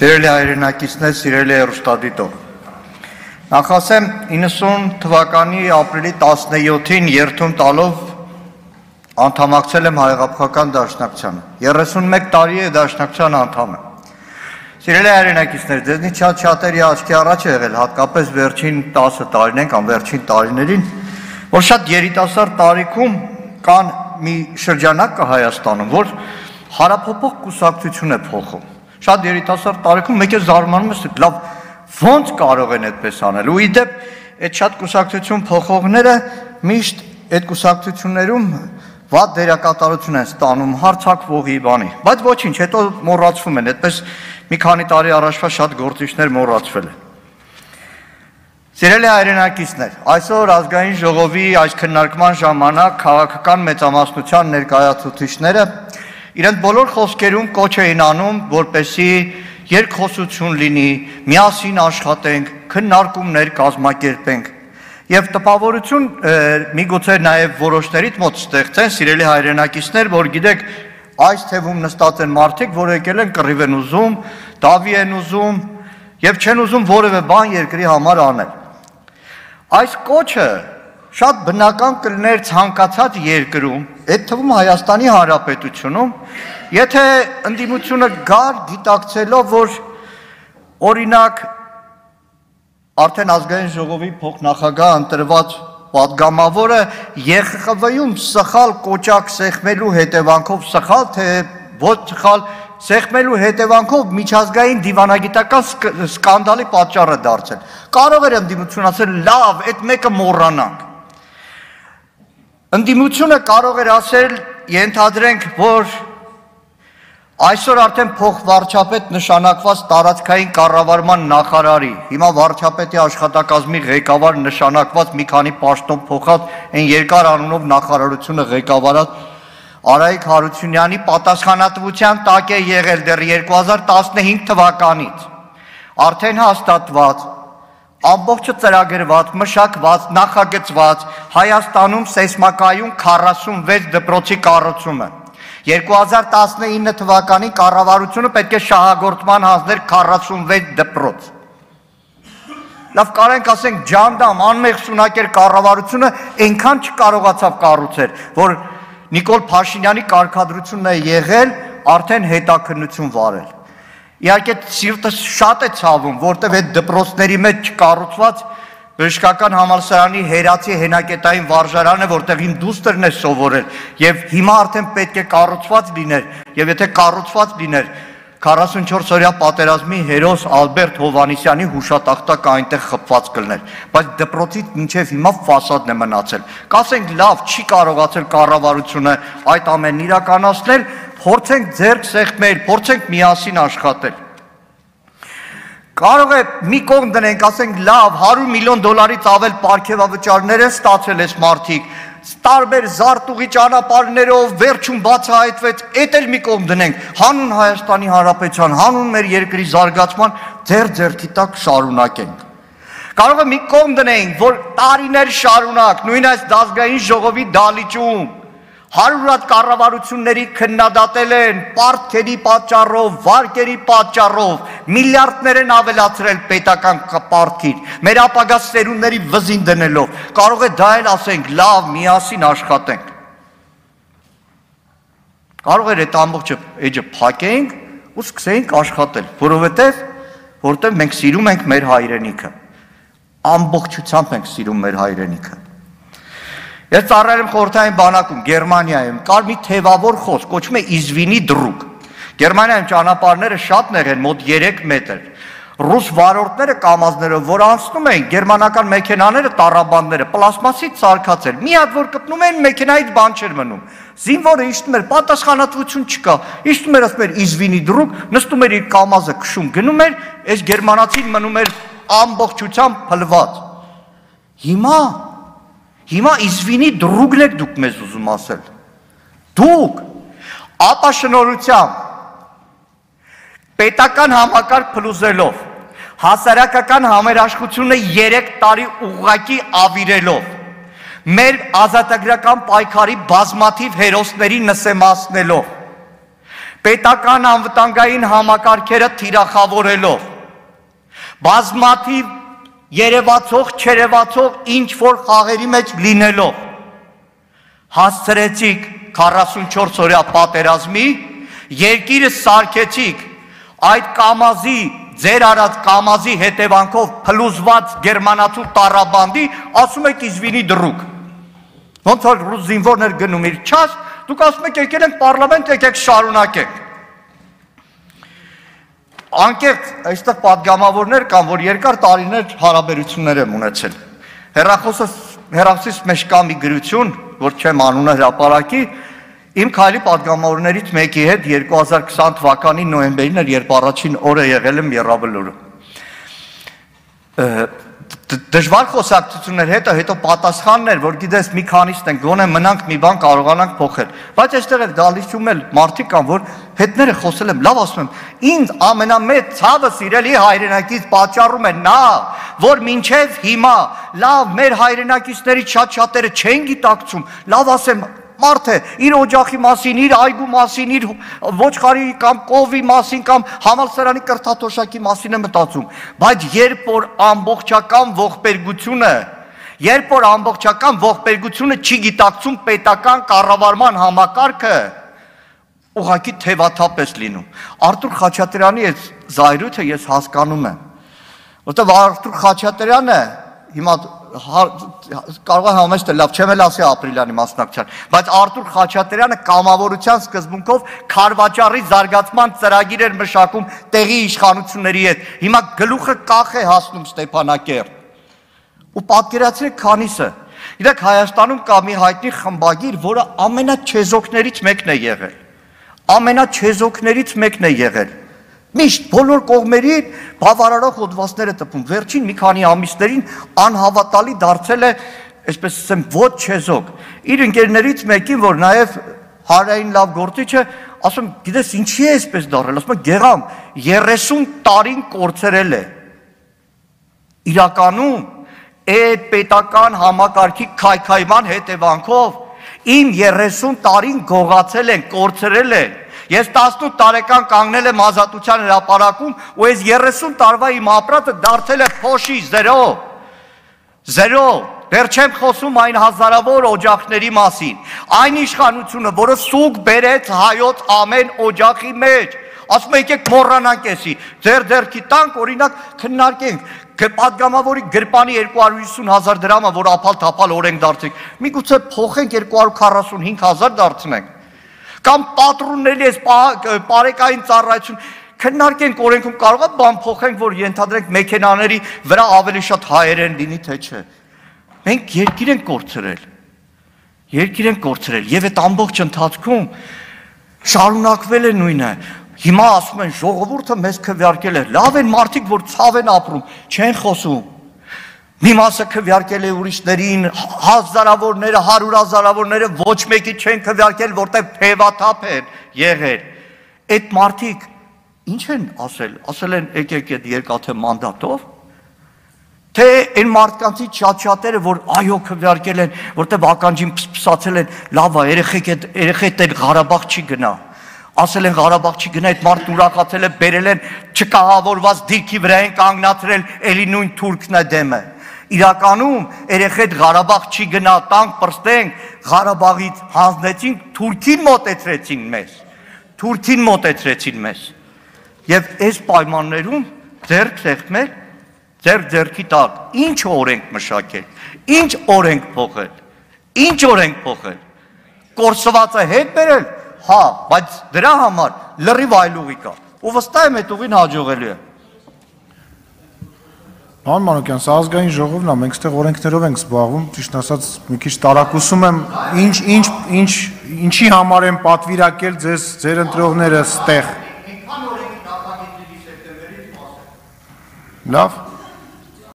Սիրելի հայրենակիցներ, սիրելի հեռուստադիտող, նախասեմ 90 թվականի ապրիլի 17-ին երթում տալով անդամակցել եմ Հայեղափոխական դաշնակցությանը, 31 տարի է դաշնակցության անդամ եմ։ Սիրելի հայրենակիցներ, ձեզնից շատերի աչքի առաջ է եղել, հատկապես վերջին 10 տարիներին կամ վերջին տարիներին, որ շատ երիտասարդ տարիքում կան մի շրջանակ կա Հայաստանում, որ հարափոխ կուսակցություն է փոխում։ Շատ երիտասարդ տարիքում մեկ է զարմանում ես, լավ, ոնց կարող են այդպես անել։ Ու իդեպ այդ շատ կուսակցություն փոխողները միշտ այդ կուսակցություններում վատ դերակատարություն են ստանում հարցակվողի բանի, բայց ոչինչ, հետո մոռացվում են, այդպես մի քանի տարի առաջվա շատ գործիչներ մոռացվել են։ Սիրելի հայրենակիցներ, այսօր ազգային ժողովի այս քննարկման ժամանակ քաղաքական մեծամասնության ներկայացուցիչները իրենց բոլոր խոսքերում կոչ էին անում, որպեսզի երկխոսություն լինի, միասին աշխատենք, քննարկումներ կազմակերպենք եւ տպավորություն միգուցե նաեւ որոշներից մոտ ստեղծեն, սիրելի հայրենակիցներ, որ գիտեք, այս թևում նստած են մարդիկ, որ եկել են կռիվ են ուզում, դավի են ուզում եւ չեն ուզում որևէ բան երկրի համար անել։ Այս կոչը շատ բնական կլներ ցանկացած երկրում, այդ թվում Հայաստանի Հանրապետությունում, եթե ընդդիմությունը գար գիտակցելով, որ օրինակ արդեն ազգային ժողովի փոխնախագահ ընտրված պատգամավորը ԵԽԽՎ-ում սխալ կոճակ սեղմելու հետևանքով սխալ, թե ոչ սխալ սեղմելու հետևանքով միջազգային դիվանագիտական սկանդալի պատճառ է դարձել։ Կարող էր ընդդիմությունը ասել, լավ, այդ մեկը մոռանանք։ Ընդդիմությունը կարող էր ասել, ենթադրենք, որ այսօր արդեն փոխվարչապետ նշանակված տարածքային կառավարման նախարարի, հիմա վարչապետի աշխատակազմի ղեկավար նշանակված մի քանի պաշտոն փոխած այն երկար անունով նախարարությունը ղեկավարած Արայիկ Հարությունյանի պատասխանատվության տակ է եղել դեռ 2015 թվականից, արդեն հաստատված, ամբողջը ծրագրված, մշակված, նախագծված Հայաստանում սեյսմակայուն 46 դպրոցի կառուցումը։ 2019 թվականին կառավարությունը պետք է շահագործման հանձներ 46 դպրոց։ Լավ, կարենք ասենք ջանդամ, անմեղ սունակեր կառավարությունը այնքան չկարողացավ կառուցել, որ Նիկոլ Փաշինյանի կարգադրությունն է եղել արդեն հետաքննություն վարել։ Իհարկե սիրտը շատ է ցավում, որտեղ այդ դպրոցների մեջ չկառուցված բժշկական համալսարանի հերացի հենակետային վարժարանը, որտեղ իմ դուստրն է սովորել, եւ հիմա արդեն պետք է կառուցված լիներ, եւ եթե կառուցված լիներ 44-օրյա պատերազմի հերոս Ալբերտ Հովհաննիսյանի հուշատախտակը այնտեղ խփված կլներ, բայց դպրոցից մինչև հիմա ֆասադն է մնացել։ Կասենք լավ, չի կարողացել կառավարությունը այդ ամենն իրականացնել, փորձենք ձեռք սեղմել, փորձենք միասին աշխատել։ Կարող է մի կողմ դնենք, ասենք լավ, $100 միլիոն ավել պարգևավճարներ են ստացել այս մարդիկ, տարբեր զարտուղի ճանապարհներով վերջում բացահայտվեց, էդ էլ մի կողմ դնենք, հանուն Հայաստանի Հանրապետության, հանուն մեր երկրի զարգացման ձեռքի տակ շարունակենք։ Կարող է մի կողմ դնենք, որ տարիներ շարունակ, նույն այս ազգային ժողովի դալիճում հարյուրատ կառավարությունների քննադատել են պարտքերի պատճառով, վարկերի պատճառով, միլիարդներ են ավելացրել պետական պարտքին, մեր ապագա սերունդների վզին դնելով, կարող է դա էլ ասենք, լավ, միասին աշխատենք։ Կարող էր այդ ամբողջ էջը փակենք ու սկսենք աշխատել, որովհետև մենք սիրում ենք մեր հայրենիքը, ամբողջությամբ ենք սիրում մեր հայրենիքը։ Ես ծառայել եմ խորհրդային բանակում, Գերմանիայում, կար մի թևավոր խոսք, կոչվում է Իզվինի դրուգ։ Գերմանիայում ճանապարհները շատ նեղ են, մոտ 3 մետր։ Ռուս վարորդները կամազներով, որ անցնում էին, գերմանական մեքենաները, տառաբանները, պլաստմասից սարքացել։ Մի հատ որ կպնում էին, մեքենայից բան չէր մնում։ Զինվորը իջնում էր, պատասխանատվություն չկա։ Իջնում էր, ասում էր Իզվինի դրուգ, նստում էր իր կամազը քշում, գնում էր, այս գերմանացին մնում էր ամբողջությամբ փլված։ Հիմա Իզվինի դրուգն եք դուք մեզ ուզում ասել։ Դուք ապաշնորհությամբ, պետական համակարգ փլուզելով, հասարակական համերաշխությունը 3 տարի ուղղակի ավիրելով, մեր ազատագրական պայքարի բազմաթիվ հերոսների նսեմացնելով, պետական անվտանգային համակարգերը թիրախավորելով, բազմաթիվ երևացող, չերևացող ինչ-որ խաղերի մեջ լինելով, հասցրեցիք 44 օրյա պատերազմի, երկիրը սարքեցիք այդ կամազի, ձեր արած կամազի հետևանքով փլուզված գերմանացու տառաբանդի, ասում եք իզվինի դրուկ։ Ոնց որ ռուս զինվորներ գնում իր չաս, դուք ասում եք եկել ենք պարլամենտ, եկեք շարունակենք։ Անկեղծ այստեղ պատգամավորներ կան, որ երկար տարիներ հարաբերություններ եմ ունեցել։ Հեռախոսիս մեջ կա մի գրություն, որ չեմ անունը հրապարակի, իմ քայլի պատգամավորներից մեկի հետ 2020 թվականի նոյեմբերին էր, երբ առաջին օրը եղել եմ Եռաբլուրը։ Դժվար խոսակցություններ հետո պատասխանն էր, որ գիտես մի քանիստ ենք, գոնե մնանք մի բան կարողանանք փոխել։ Բայց այստեղ էլ գալիչում էլ մարդիկ կան, որ հետները խոսել եմ, լավ ասում եմ, ինձ ամենամեծ ցավը սիրելի հայրենակից պատճառում է նա, որ մինչև հիմա լավ մեր հայրենակիցներից շատ-շատերը չեն գիտակցում, լավ ասեմ, մարդ է իր օջախի մասին, իր այգու մասին, իր ոչխարի կամ կովի մասին կամ համալսարանի կրթաթոշակի մասին է մտածում, բայց երբ որ ամբողջական ողբերգությունը չի գիտակցում պետական կառավարման համակարգը, ուղղակի թևաթափ է լինում։ Արթուր Խաչատրյանի այդ զայրույթը ես հասկանում եմ, որտեղ Արթուր Խաչատրյանը հիմա կարող է համեստը լավ, չեմ էլ ասի ապրիլյանի մասնակցության, բայց Արթուր Խաչատրյանը կամավորության սկզբունքով քարվաճառի զարգացման ծրագիր էր մշակում տեղի իշխանությունների հետ, հիմա գլուխը կախ է հասնում Ստեփանակերտ, ու պատկերացրեք քանիսը, գիտեք Հայաստանում կա մի հայտնի խմբագիր, որը ամենաչեզոքներից մեկն է եղել, միշտ բոլոր կողմերին բավարարող հոդվածներ է տպում, վերջին մի քանի ամիսներին անհավատալի դարձել է, այսպես ասեմ, ոչ չեզոք, իր ընկերներից մեկին, որ նաև հարային լավ գործիչ է, ասում, գիտես ինչի է այսպես դառել, ասում է Գեղամ, 30 տարին կորցրել է, իրականում այդ պետական համակարգի քայքայման հետևանքով իմ 30 տարին գողացել են, կորցրել են, ես 18 տարեկան կանգնել եմ Ազատության հրապարակում ու այս 30 տարվա իմ ապրածը դարձել է փոշի, զերո, դեռ չեմ խոսում այն հազարավոր օջախների մասին, այն իշխանությունը, որը սուգ բերեց հայոց ամեն օջախի մեջ, ասում եկեք մոռանանք էսի, ձեր ձեռքի տանք, օրինակ քննարկենք, պատգամավորի գրպանի 250,000 դրամը, որ ապալ-թափալ օրենք դարձենք, միգուցե փոխենք 245,000 դարձնենք, կամ պատրունների ես պարեկային ծառայություն, քննարկենք օրենքում կարող է բան փոխենք, որ ենթադրենք մեքենաների վրա ավելի շատ հայերեն լինի, թե չէ։ Մենք երկիր ենք կորցրել, եւ այդ ամբողջ ընթացքում շարունակվել է նույնը։ Հիմա ասում են ժողովուրդը մեզ քվեարկել է, լավ են մարդիկ, որ ցավ են ապրում, չեն խոսում։ Մի մասը քվեարկել է ուրիշներին, հազարավորները, հարյուրազարավորները ոչ մեկի չեն քվեարկել, որտեղ թևաթափ են եղել։ Այդ մարդիկ ինչ են ասել են եկեք այդ երկաթե մանդատով, թե այն մարդկանցից շատ-շատերը, որ այո քվեարկել են, որտեղ ականջին փսփսացել են, լավ է, երեխեքդ էլ Ղարաբաղ չի գնա, ասել են Ղարաբաղ չի գնա, այդ մարդն ուրախացել է, բերել են չկահավորված դիրքի վրա են կանգնացրել, էլի նույն թուրքն է դեմը։ Իրականում երեխեդ Ղարաբաղ չի գնա, տանք պրստենք, Ղարաբաղից հանձնեցինք, Թուրքին մոտեցրեցին մեզ։ Եվ այս պայմաններում ձեռք սեղմել, ձեռքի տակ, ինչ օրենք մշակել, ինչ օրենք փոխել, կորսվածը հետ բերել, հա, բայց դրա համար լրիվ այլ ուղի կա, ու վստահ եմ այդ ուղին հաջողելու է։ Պարոն Մանուկյան, սա ազգային ժողովն է, մենք ստեղ օրենքներով ենք զբաղվում, ճիշտ ասած մի քիչ տարակուսում եմ, ինչի համար են պատվիրակել ձեր ընտրողները ստեղ։ Լավ։